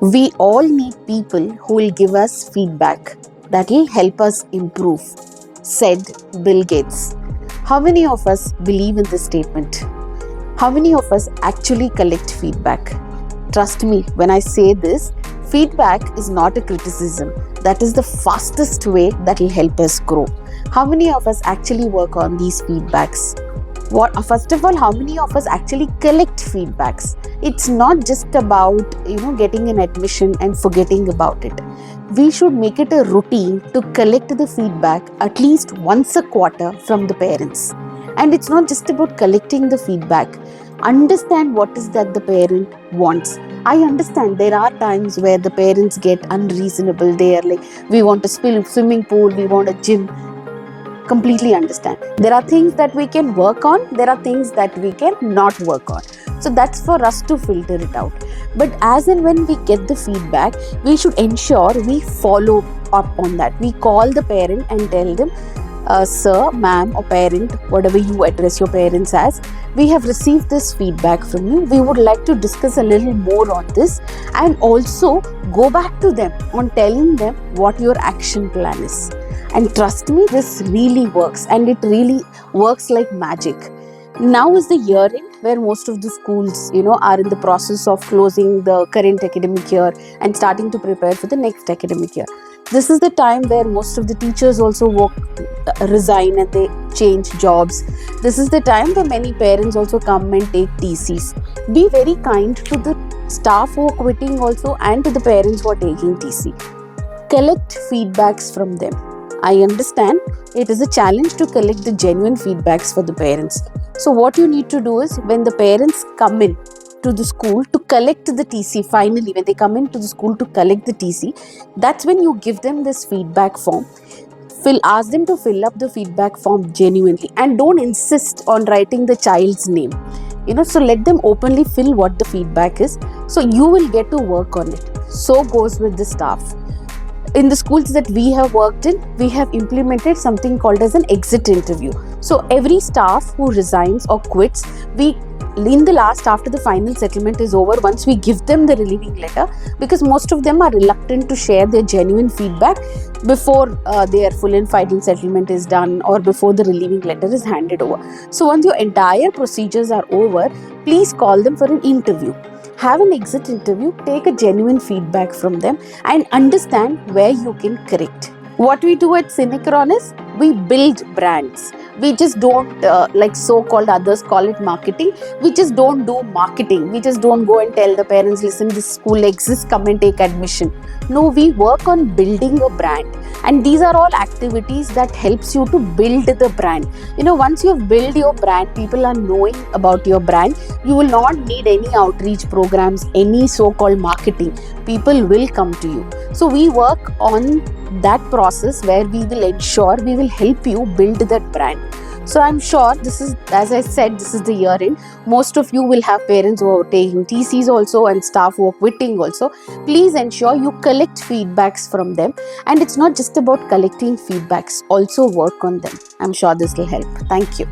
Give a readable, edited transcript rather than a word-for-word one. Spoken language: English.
We all need people who will give us feedback that will help us improve, said Bill Gates. How many of us believe in this statement? How many of us actually collect feedback? Trust me when I say this, feedback is not a criticism. That is the fastest way that will help us grow. How many of us actually work on these feedbacks? First of all, how many of us actually collect feedbacks? It's not just about getting an admission and forgetting about it. We should make it a routine to collect the feedback at least once a quarter from the parents. And it's not just about collecting the feedback. Understand what is that the parent wants. I understand there are times where the parents get unreasonable. They are like, we want a swimming pool, we want a gym. Completely understand. There are things that we can work on, there are things that we can not work on. So that's for us to filter it out. But as and when we get the feedback, we should ensure we follow up on that. We call the parent and tell them, sir, ma'am, or parent, whatever you address your parents as, we have received this feedback from you. We would like to discuss a little more on this, and also go back to them on telling them what your action plan is. And trust me, this really works, and it really works like magic. Now is the year end where most of the schools, are in the process of closing the current academic year and starting to prepare for the next academic year. This is the time where most of the teachers also resign and they change jobs. This is the time where many parents also come and take TCs. Be very kind to the staff who are quitting also, and to the parents who are taking TC. Collect feedbacks from them. I understand it is a challenge to collect the genuine feedbacks for the parents. So what you need to do is, when the parents come in to the school to collect the TC, finally when they come into the school to collect the TC, that's when you give them this feedback form. Ask them to fill up the feedback form genuinely, and don't insist on writing the child's name. So let them openly fill what the feedback is. So you will get to work on it. So goes with the staff. In the schools that we have worked in, we have implemented something called as an exit interview. So every staff who resigns or quits, after the final settlement is over, once we give them the relieving letter, because most of them are reluctant to share their genuine feedback before their full and final settlement is done, or before the relieving letter is handed over. So once your entire procedures are over, please call them for an interview. Have an exit interview, take a genuine feedback from them, and understand where you can correct. What we do at Cinecron is, we build brands. We just don't, like so-called others call it marketing. We just don't do marketing. We just don't go and tell the parents, listen, this school exists, come and take admission. No, we work on building a brand. And these are all activities that helps you to build the brand. Once you've built your brand, people are knowing about your brand, you will not need any outreach programs, any so-called marketing. People will come to you. So we work on that process where we will ensure we will help you build that brand. So I'm sure this is, as I said, this is the year end. Most of you will have parents who are taking TCs also, and staff who are quitting also. Please ensure you collect feedbacks from them. And it's not just about collecting feedbacks, also work on them. I'm sure this will help. Thank you.